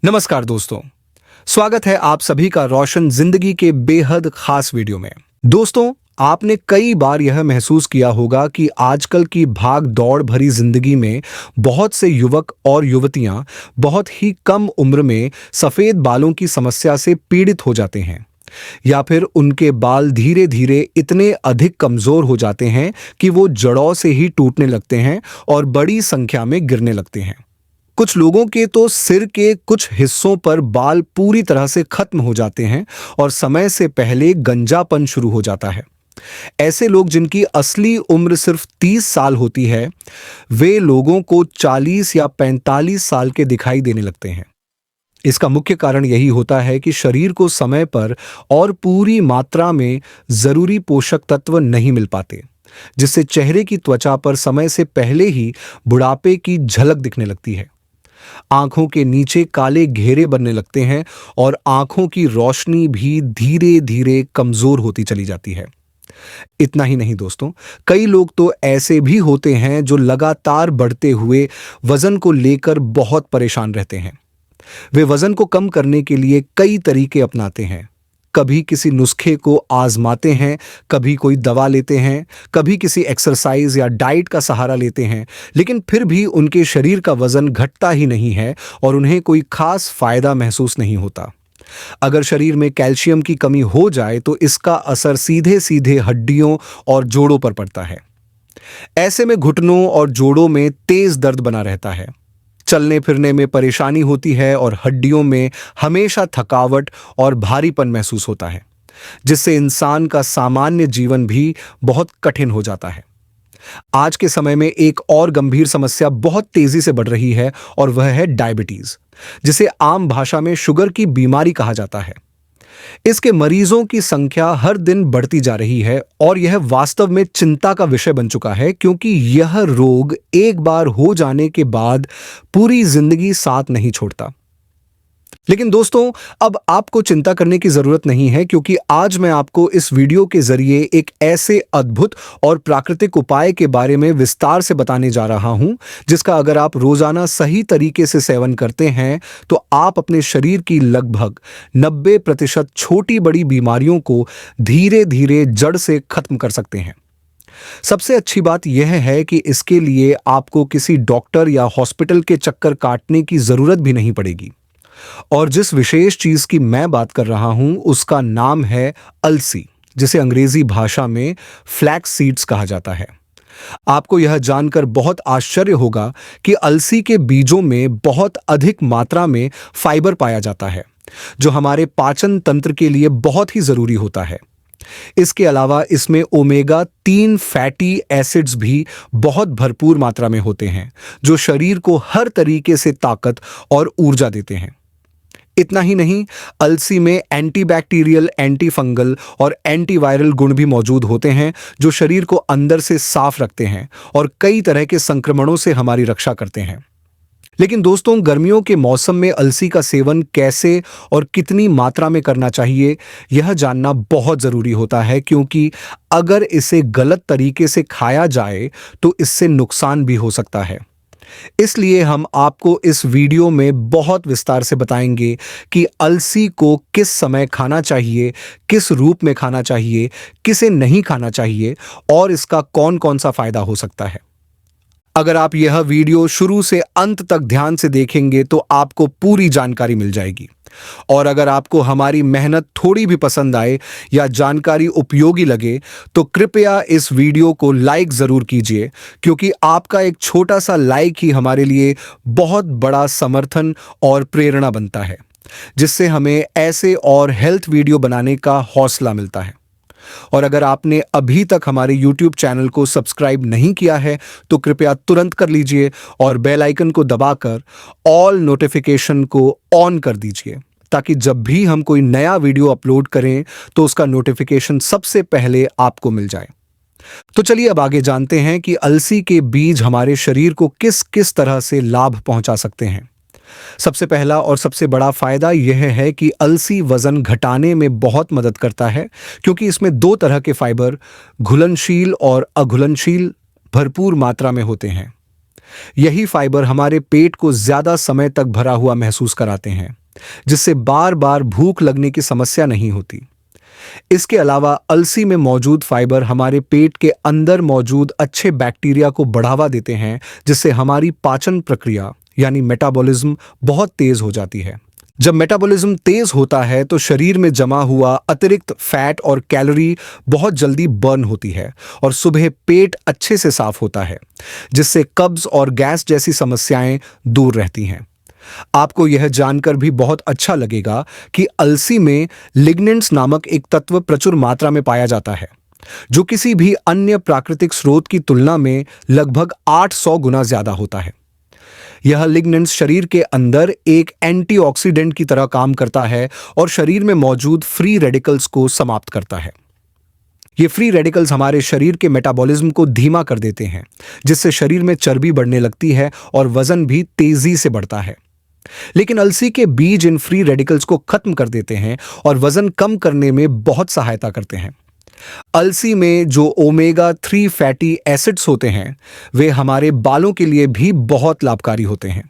नमस्कार दोस्तों, स्वागत है आप सभी का रोशन जिंदगी के बेहद खास वीडियो में। दोस्तों, आपने कई बार यह महसूस किया होगा कि आजकल की भाग दौड़ भरी जिंदगी में बहुत से युवक और युवतियां बहुत ही कम उम्र में सफेद बालों की समस्या से पीड़ित हो जाते हैं, या फिर उनके बाल धीरे धीरे इतने अधिक कमजोर हो जाते हैं कि वो जड़ों से ही टूटने लगते हैं और बड़ी संख्या में गिरने लगते हैं। कुछ लोगों के तो सिर के कुछ हिस्सों पर बाल पूरी तरह से खत्म हो जाते हैं और समय से पहले गंजापन शुरू हो जाता है। ऐसे लोग जिनकी असली उम्र सिर्फ 30 साल होती है, वे लोगों को 40 या 45 साल के दिखाई देने लगते हैं। इसका मुख्य कारण यही होता है कि शरीर को समय पर और पूरी मात्रा में जरूरी पोषक तत्व नहीं मिल पाते, जिससे चेहरे की त्वचा पर समय से पहले ही बुढ़ापे की झलक दिखने लगती है। आंखों के नीचे काले घेरे बनने लगते हैं और आंखों की रोशनी भी धीरे धीरे कमजोर होती चली जाती है। इतना ही नहीं दोस्तों, कई लोग तो ऐसे भी होते हैं जो लगातार बढ़ते हुए वजन को लेकर बहुत परेशान रहते हैं। वे वजन को कम करने के लिए कई तरीके अपनाते हैं। कभी किसी नुस्खे को आजमाते हैं, कभी कोई दवा लेते हैं, कभी किसी एक्सरसाइज या डाइट का सहारा लेते हैं, लेकिन फिर भी उनके शरीर का वजन घटता ही नहीं है और उन्हें कोई खास फायदा महसूस नहीं होता। अगर शरीर में कैल्शियम की कमी हो जाए तो इसका असर सीधे सीधे हड्डियों और जोड़ों पर पड़ता है। ऐसे में घुटनों और जोड़ों में तेज दर्द बना रहता है, चलने फिरने में परेशानी होती है और हड्डियों में हमेशा थकावट और भारीपन महसूस होता है, जिससे इंसान का सामान्य जीवन भी बहुत कठिन हो जाता है। आज के समय में एक और गंभीर समस्या बहुत तेजी से बढ़ रही है और वह है डायबिटीज, जिसे आम भाषा में शुगर की बीमारी कहा जाता है। इसके मरीजों की संख्या हर दिन बढ़ती जा रही है और यह वास्तव में चिंता का विषय बन चुका है, क्योंकि यह रोग एक बार हो जाने के बाद पूरी जिंदगी साथ नहीं छोड़ता। लेकिन दोस्तों, अब आपको चिंता करने की जरूरत नहीं है, क्योंकि आज मैं आपको इस वीडियो के जरिए एक ऐसे अद्भुत और प्राकृतिक उपाय के बारे में विस्तार से बताने जा रहा हूं, जिसका अगर आप रोजाना सही तरीके से सेवन करते हैं तो आप अपने शरीर की लगभग 90% छोटी बड़ी बीमारियों को धीरे धीरे जड़ से खत्म कर सकते हैं। सबसे अच्छी बात यह है कि इसके लिए आपको किसी डॉक्टर या हॉस्पिटल के चक्कर काटने की जरूरत भी नहीं पड़ेगी। और जिस विशेष चीज की मैं बात कर रहा हूं उसका नाम है अलसी, जिसे अंग्रेजी भाषा में फ्लैक्स सीड्स कहा जाता है। आपको यह जानकर बहुत आश्चर्य होगा कि अलसी के बीजों में बहुत अधिक मात्रा में फाइबर पाया जाता है, जो हमारे पाचन तंत्र के लिए बहुत ही जरूरी होता है। इसके अलावा इसमें ओमेगा 3 फैटी एसिड्स भी बहुत भरपूर मात्रा में होते हैं, जो शरीर को हर तरीके से ताकत और ऊर्जा देते हैं। इतना ही नहीं, अलसी में एंटीबैक्टीरियल, एंटी फंगल और एंटीवायरल गुण भी मौजूद होते हैं, जो शरीर को अंदर से साफ रखते हैं और कई तरह के संक्रमणों से हमारी रक्षा करते हैं। लेकिन दोस्तों, गर्मियों के मौसम में अलसी का सेवन कैसे और कितनी मात्रा में करना चाहिए, यह जानना बहुत जरूरी होता है, क्योंकि अगर इसे गलत तरीके से खाया जाए तो इससे नुकसान भी हो सकता है। इसलिए हम आपको इस वीडियो में बहुत विस्तार से बताएंगे कि अलसी को किस समय खाना चाहिए, किस रूप में खाना चाहिए, किसे नहीं खाना चाहिए और इसका कौन कौन सा फायदा हो सकता है। अगर आप यह वीडियो शुरू से अंत तक ध्यान से देखेंगे तो आपको पूरी जानकारी मिल जाएगी। और अगर आपको हमारी मेहनत थोड़ी भी पसंद आए या जानकारी उपयोगी लगे तो कृपया इस वीडियो को लाइक जरूर कीजिए, क्योंकि आपका एक छोटा सा लाइक ही हमारे लिए बहुत बड़ा समर्थन और प्रेरणा बनता है, जिससे हमें ऐसे और हेल्थ वीडियो बनाने का हौसला मिलता है। और अगर आपने अभी तक हमारे YouTube चैनल को सब्सक्राइब नहीं किया है तो कृपया तुरंत कर लीजिए और बेल आइकन को दबाकर ऑल नोटिफिकेशन को ऑन कर दीजिए, ताकि जब भी हम कोई नया वीडियो अपलोड करें तो उसका नोटिफिकेशन सबसे पहले आपको मिल जाए। तो चलिए अब आगे जानते हैं कि अलसी के बीज हमारे शरीर को किस किस तरह से लाभ पहुंचा सकते हैं। सबसे पहला और सबसे बड़ा फायदा यह है कि अलसी वजन घटाने में बहुत मदद करता है, क्योंकि इसमें 2 तरह के फाइबर, घुलनशील और अघुलनशील, भरपूर मात्रा में होते हैं। यही फाइबर हमारे पेट को ज्यादा समय तक भरा हुआ महसूस कराते हैं, जिससे बार बार भूख लगने की समस्या नहीं होती। इसके अलावा अलसी में मौजूद फाइबर हमारे पेट के अंदर मौजूद अच्छे बैक्टीरिया को बढ़ावा देते हैं, जिससे हमारी पाचन प्रक्रिया यानी मेटाबॉलिज्म बहुत तेज हो जाती है। जब मेटाबॉलिज्म तेज होता है तो शरीर में जमा हुआ अतिरिक्त फैट और कैलोरी बहुत जल्दी बर्न होती है और सुबह पेट अच्छे से साफ होता है, जिससे कब्ज और गैस जैसी समस्याएं दूर रहती हैं। आपको यह जानकर भी बहुत अच्छा लगेगा कि अलसी में लिग्नेंट्स नामक एक तत्व प्रचुर मात्रा में पाया जाता है, जो किसी भी अन्य प्राकृतिक स्रोत की तुलना में लगभग 800 गुना ज्यादा होता है। यह लिग्नेंट्स शरीर के अंदर एक एंटीऑक्सीडेंट की तरह काम करता है और शरीर में मौजूद फ्री रेडिकल्स को समाप्त करता है। ये फ्री रेडिकल्स हमारे शरीर के मेटाबॉलिज्म को धीमा कर देते हैं, जिससे शरीर में चर्बी बढ़ने लगती है और वजन भी तेजी से बढ़ता है। लेकिन अलसी के बीज इन फ्री रेडिकल्स को खत्म कर देते हैं और वजन कम करने में बहुत सहायता करते हैं। अलसी में जो ओमेगा 3 फैटी एसिड्स होते हैं, वे हमारे बालों के लिए भी बहुत लाभकारी होते हैं।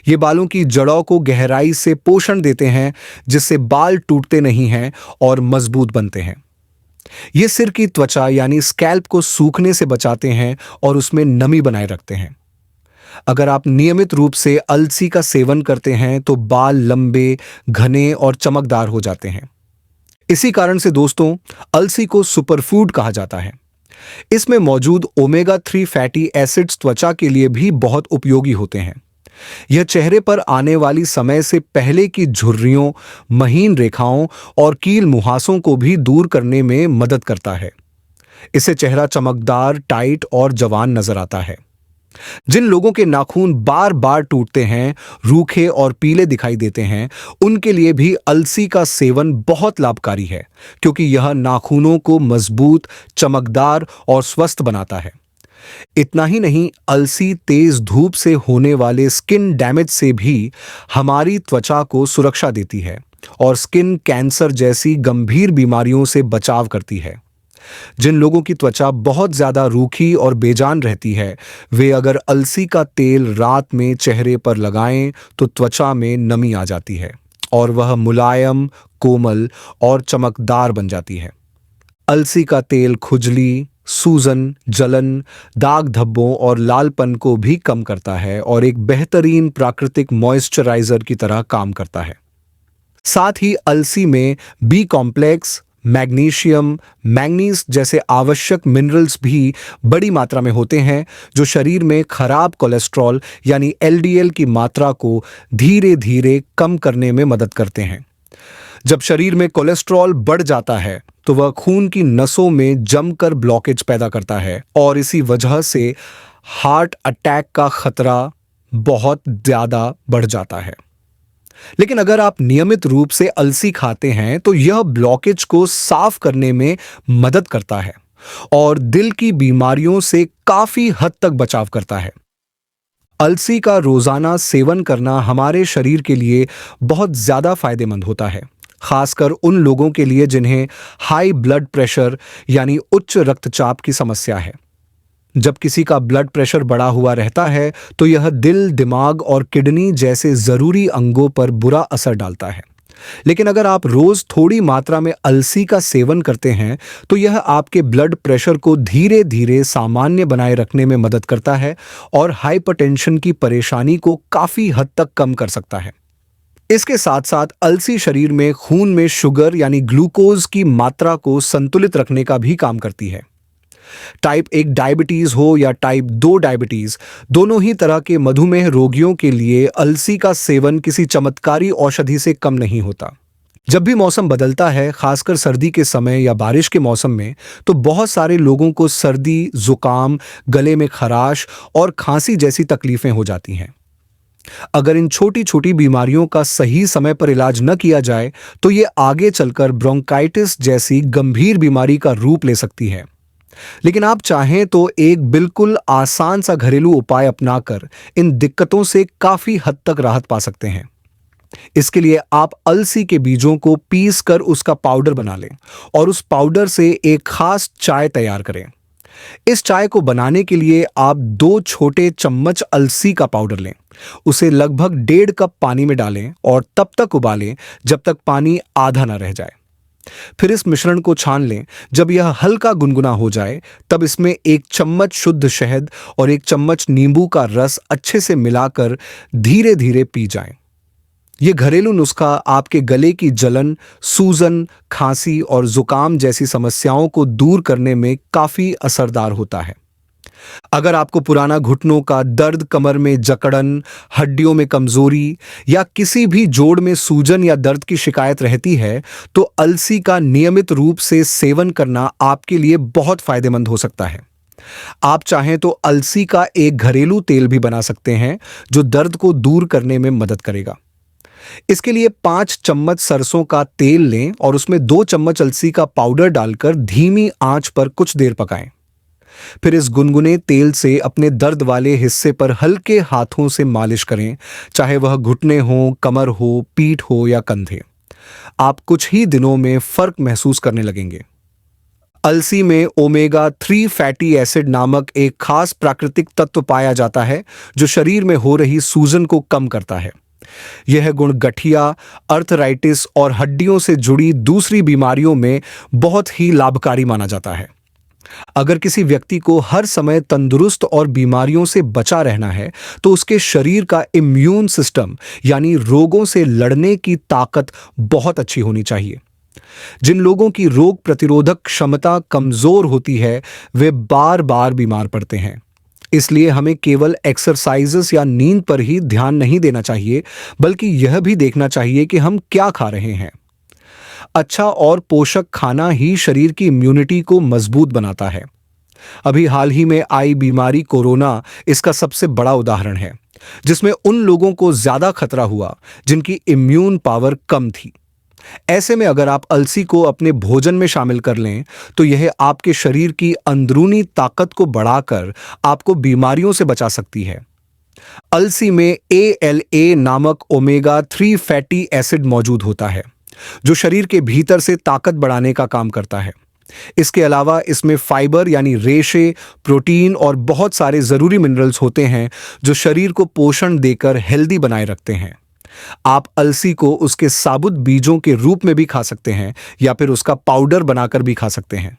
ये बालों की जड़ों को गहराई से पोषण देते हैं, जिससे बाल टूटते नहीं हैं और मजबूत बनते हैं। ये सिर की त्वचा यानी स्कैल्प को सूखने से बचाते हैं और उसमें नमी बनाए रखते हैं। अगर आप नियमित रूप से अलसी का सेवन करते हैं तो बाल लंबे, घने और चमकदार हो जाते हैं। इसी कारण से दोस्तों, अलसी को सुपरफूड कहा जाता है। इसमें मौजूद ओमेगा 3 फैटी एसिड्स त्वचा के लिए भी बहुत उपयोगी होते हैं। यह चेहरे पर आने वाली समय से पहले की झुर्रियों, महीन रेखाओं और कील मुहासों को भी दूर करने में मदद करता है। इससे चेहरा चमकदार, टाइट और जवान नजर आता है। जिन लोगों के नाखून बार बार टूटते हैं, रूखे और पीले दिखाई देते हैं, उनके लिए भी अलसी का सेवन बहुत लाभकारी है, क्योंकि यह नाखूनों को मजबूत, चमकदार और स्वस्थ बनाता है। इतना ही नहीं, अलसी तेज धूप से होने वाले स्किन डैमेज से भी हमारी त्वचा को सुरक्षा देती है और स्किन कैंसर जैसी गंभीर बीमारियों से बचाव करती है। जिन लोगों की त्वचा बहुत ज्यादा रूखी और बेजान रहती है, वे अगर अलसी का तेल रात में चेहरे पर लगाएं तो त्वचा में नमी आ जाती है और वह मुलायम, कोमल और चमकदार बन जाती है। अलसी का तेल खुजली, सूजन, जलन, दाग धब्बों और लालपन को भी कम करता है और एक बेहतरीन प्राकृतिक मॉइस्चराइजर की तरह काम करता है। साथ ही अलसी में बी कॉम्प्लेक्स, मैग्नीशियम, मैंगनीज जैसे आवश्यक मिनरल्स भी बड़ी मात्रा में होते हैं, जो शरीर में खराब कोलेस्ट्रॉल यानी एलडीएल की मात्रा को धीरे धीरे कम करने में मदद करते हैं। जब शरीर में कोलेस्ट्रॉल बढ़ जाता है तो वह खून की नसों में जमकर ब्लॉकेज पैदा करता है और इसी वजह से हार्ट अटैक का खतरा बहुत ज्यादा बढ़ जाता है। लेकिन अगर आप नियमित रूप से अलसी खाते हैं तो यह ब्लॉकेज को साफ करने में मदद करता है और दिल की बीमारियों से काफी हद तक बचाव करता है। अलसी का रोजाना सेवन करना हमारे शरीर के लिए बहुत ज्यादा फायदेमंद होता है, खासकर उन लोगों के लिए जिन्हें हाई ब्लड प्रेशर यानी उच्च रक्तचाप की समस्या है। जब किसी का ब्लड प्रेशर बढ़ा हुआ रहता है तो यह दिल, दिमाग और किडनी जैसे जरूरी अंगों पर बुरा असर डालता है। लेकिन अगर आप रोज थोड़ी मात्रा में अलसी का सेवन करते हैं तो यह आपके ब्लड प्रेशर को धीरे धीरे सामान्य बनाए रखने में मदद करता है और हाइपरटेंशन की परेशानी को काफी हद तक कम कर सकता है। इसके साथ साथ अलसी शरीर में खून में शुगर यानी ग्लूकोज की मात्रा को संतुलित रखने का भी काम करती है। टाइप 1 डायबिटीज हो या टाइप 2 डायबिटीज, दोनों ही तरह के मधुमेह रोगियों के लिए अलसी का सेवन किसी चमत्कारी औषधि से कम नहीं होता। जब भी मौसम बदलता है, खासकर सर्दी के समय या बारिश के मौसम में, तो बहुत सारे लोगों को सर्दी, जुकाम, गले में खराश और खांसी जैसी तकलीफें हो जाती हैं। अगर इन छोटी छोटी बीमारियों का सही समय पर इलाज न किया जाए तो ये आगे चलकर ब्रोंकाइटिस जैसी गंभीर बीमारी का रूप ले सकती है। लेकिन आप चाहें तो एक बिल्कुल आसान सा घरेलू उपाय अपनाकर इन दिक्कतों से काफी हद तक राहत पा सकते हैं। इसके लिए आप अलसी के बीजों को पीस कर उसका पाउडर बना लें और उस पाउडर से एक खास चाय तैयार करें। इस चाय को बनाने के लिए आप 2 छोटे चम्मच अलसी का पाउडर लें। उसे लगभग 1.5 कप पानी में डालें और तब तक उबालें जब तक पानी आधा ना रह जाए। फिर इस मिश्रण को छान लें। जब यह हल्का गुनगुना हो जाए तब इसमें 1 चम्मच शुद्ध शहद और 1 चम्मच नींबू का रस अच्छे से मिलाकर धीरे धीरे पी जाएं। ये घरेलू नुस्खा आपके गले की जलन, सूजन, खांसी और जुकाम जैसी समस्याओं को दूर करने में काफी असरदार होता है। अगर आपको पुराना घुटनों का दर्द, कमर में जकड़न, हड्डियों में कमजोरी या किसी भी जोड़ में सूजन या दर्द की शिकायत रहती है, तो अलसी का नियमित रूप से सेवन करना आपके लिए बहुत फायदेमंद हो सकता है। आप चाहें तो अलसी का एक घरेलू तेल भी बना सकते हैं, जो दर्द को दूर करने में मदद करेगा। इसके लिए 5 चम्मच सरसों का तेल लें और उसमें 2 चम्मच अलसी का पाउडर डालकर धीमी आंच पर कुछ देर पकाएं। फिर इस गुनगुने तेल से अपने दर्द वाले हिस्से पर हल्के हाथों से मालिश करें, चाहे वह घुटने हो, कमर हो, पीठ हो या कंधे। आप कुछ ही दिनों में फर्क महसूस करने लगेंगे। अलसी में ओमेगा 3 फैटी एसिड नामक एक खास प्राकृतिक तत्व पाया जाता है, जो शरीर में हो रही सूजन को कम करता है। यह गुण गठिया, अर्थराइटिस और हड्डियों से जुड़ी दूसरी बीमारियों में बहुत ही लाभकारी माना जाता है। अगर किसी व्यक्ति को हर समय तंदुरुस्त और बीमारियों से बचा रहना है, तो उसके शरीर का इम्यून सिस्टम यानी रोगों से लड़ने की ताकत बहुत अच्छी होनी चाहिए। जिन लोगों की रोग प्रतिरोधक क्षमता कमजोर होती है, वे बार बार बीमार पड़ते हैं। इसलिए हमें केवल एक्सरसाइजेस या नींद पर ही ध्यान नहीं देना चाहिए, बल्कि यह भी देखना चाहिए कि हम क्या खा रहे हैं। अच्छा और पोषक खाना ही शरीर की इम्यूनिटी को मजबूत बनाता है। अभी हाल ही में आई बीमारी कोरोना इसका सबसे बड़ा उदाहरण है, जिसमें उन लोगों को ज्यादा खतरा हुआ जिनकी इम्यून पावर कम थी। ऐसे में अगर आप अलसी को अपने भोजन में शामिल कर लें, तो यह आपके शरीर की अंदरूनी ताकत को बढ़ाकर आपको बीमारियों से बचा सकती है। अलसी में ALA नामक ओमेगा 3 फैटी एसिड मौजूद होता है, जो शरीर के भीतर से ताकत बढ़ाने का काम करता है। इसके अलावा इसमें फाइबर यानी रेशे, प्रोटीन और बहुत सारे जरूरी मिनरल्स होते हैं, जो शरीर को पोषण देकर हेल्दी बनाए रखते हैं। आप अलसी को उसके साबुत बीजों के रूप में भी खा सकते हैं या फिर उसका पाउडर बनाकर भी खा सकते हैं।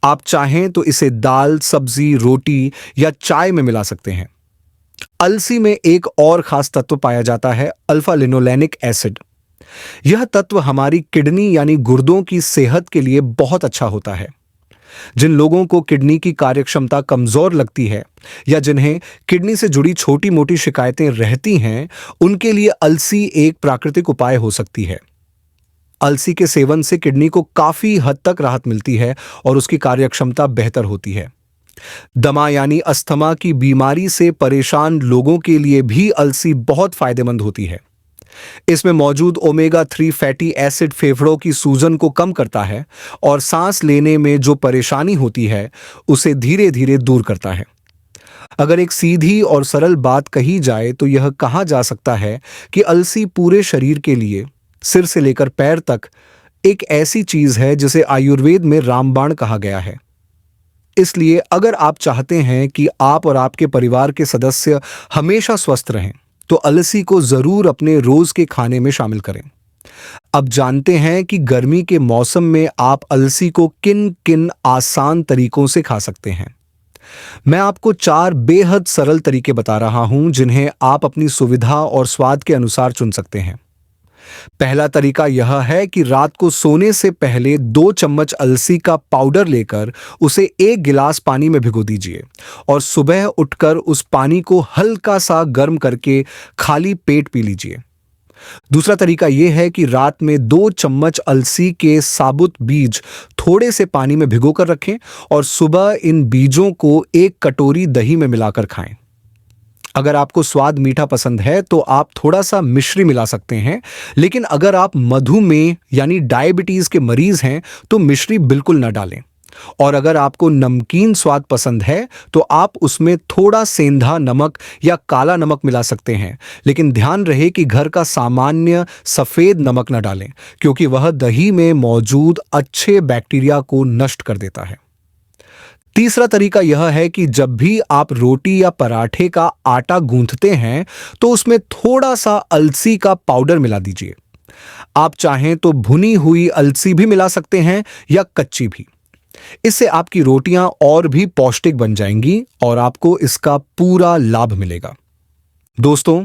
आप चाहें तो इसे दाल, सब्जी, रोटी या चाय में मिला सकते हैं। अलसी में एक और खास तत्व पाया जाता है, अल्फा लिनोलेनिक एसिड। यह तत्व हमारी किडनी यानी गुर्दों की सेहत के लिए बहुत अच्छा होता है। जिन लोगों को किडनी की कार्यक्षमता कमजोर लगती है या जिन्हें किडनी से जुड़ी छोटी मोटी शिकायतें रहती हैं, उनके लिए अलसी एक प्राकृतिक उपाय हो सकती है। अलसी के सेवन से किडनी को काफी हद तक राहत मिलती है और उसकी कार्यक्षमता बेहतर होती है। दमा यानी अस्थमा की बीमारी से परेशान लोगों के लिए भी अलसी बहुत फायदेमंद होती है। इसमें मौजूद ओमेगा 3 फैटी एसिड फेफड़ों की सूजन को कम करता है और सांस लेने में जो परेशानी होती है, उसे धीरे धीरे दूर करता है। अगर एक सीधी और सरल बात कही जाए तो यह कहा जा सकता है कि अलसी पूरे शरीर के लिए, सिर से लेकर पैर तक, एक ऐसी चीज है जिसे आयुर्वेद में रामबाण कहा गया है। इसलिए अगर आप चाहते हैं कि आप और आपके परिवार के सदस्य हमेशा स्वस्थ रहें, तो अलसी को जरूर अपने रोज के खाने में शामिल करें। अब जानते हैं कि गर्मी के मौसम में आप अलसी को किन किन आसान तरीकों से खा सकते हैं। मैं आपको 4 बेहद सरल तरीके बता रहा हूं, जिन्हें आप अपनी सुविधा और स्वाद के अनुसार चुन सकते हैं। पहला तरीका यह है कि रात को सोने से पहले 2 चम्मच अलसी का पाउडर लेकर उसे 1 गिलास पानी में भिगो दीजिए और सुबह उठकर उस पानी को हल्का सा गर्म करके खाली पेट पी लीजिए। दूसरा तरीका यह है कि रात में 2 चम्मच अलसी के साबुत बीज थोड़े से पानी में भिगोकर रखें और सुबह इन बीजों को 1 कटोरी दही में मिलाकर खाएं। अगर आपको स्वाद मीठा पसंद है तो आप थोड़ा सा मिश्री मिला सकते हैं, लेकिन अगर आप मधुमेह यानी डायबिटीज के मरीज हैं तो मिश्री बिल्कुल न डालें। और अगर आपको नमकीन स्वाद पसंद है तो आप उसमें थोड़ा सेंधा नमक या काला नमक मिला सकते हैं, लेकिन ध्यान रहे कि घर का सामान्य सफेद नमक न डालें, क्योंकि वह दही में मौजूद अच्छे बैक्टीरिया को नष्ट कर देता है। तीसरा तरीका यह है कि जब भी आप रोटी या पराठे का आटा गूंथते हैं तो उसमें थोड़ा सा अलसी का पाउडर मिला दीजिए। आप चाहें तो भुनी हुई अलसी भी मिला सकते हैं या कच्ची भी। इससे आपकी रोटियां और भी पौष्टिक बन जाएंगी और आपको इसका पूरा लाभ मिलेगा। दोस्तों,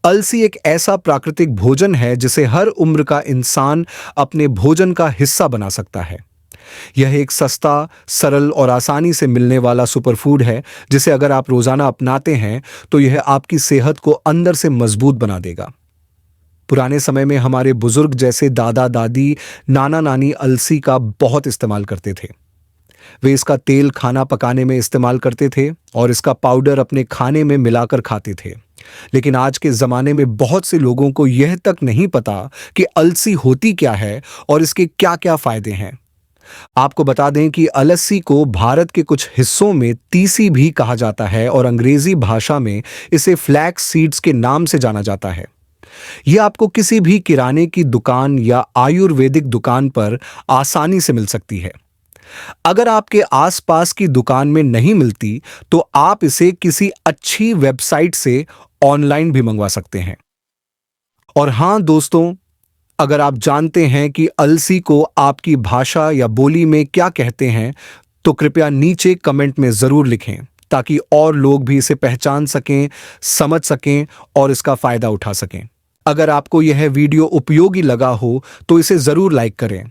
अलसी एक ऐसा प्राकृतिक भोजन है जिसे हर उम्र का इंसान अपने भोजन का हिस्सा बना सकता है। यह एक सस्ता, सरल और आसानी से मिलने वाला सुपरफूड है जिसे अगर आप रोजाना अपनाते हैं तो यह आपकी सेहत को अंदर से मजबूत बना देगा। पुराने समय में हमारे बुजुर्ग जैसे दादा दादी, नाना नानी अलसी का बहुत इस्तेमाल करते थे। वे इसका तेल खाना पकाने में इस्तेमाल करते थे और इसका पाउडर अपने खाने में मिलाकर खाते थे। लेकिन आज के जमाने में बहुत से लोगों को यह तक नहीं पता कि अलसी होती क्या है और इसके क्या क्या फायदे हैं। आपको बता दें कि अलसी को भारत के कुछ हिस्सों में तीसी भी कहा जाता है और अंग्रेजी भाषा में इसे फ्लैक्स सीड्स के नाम से जाना जाता है। यह आपको किसी भी किराने की दुकान या आयुर्वेदिक दुकान पर आसानी से मिल सकती है। अगर आपके आसपास की दुकान में नहीं मिलती तो आप इसे किसी अच्छी वेबसाइट से ऑनलाइन भी मंगवा सकते हैं। और हां दोस्तों, अगर आप जानते हैं कि अलसी को आपकी भाषा या बोली में क्या कहते हैं तो कृपया नीचे कमेंट में जरूर लिखें ताकि और लोग भी इसे पहचान सकें, समझ सकें और इसका फायदा उठा सकें। अगर आपको यह वीडियो उपयोगी लगा हो तो इसे जरूर लाइक करें,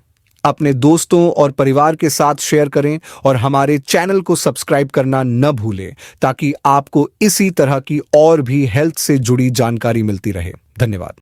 अपने दोस्तों और परिवार के साथ शेयर करें और हमारे चैनल को सब्सक्राइब करना न भूलें ताकि आपको इसी तरह की और भी हेल्थ से जुड़ी जानकारी मिलती रहे। धन्यवाद।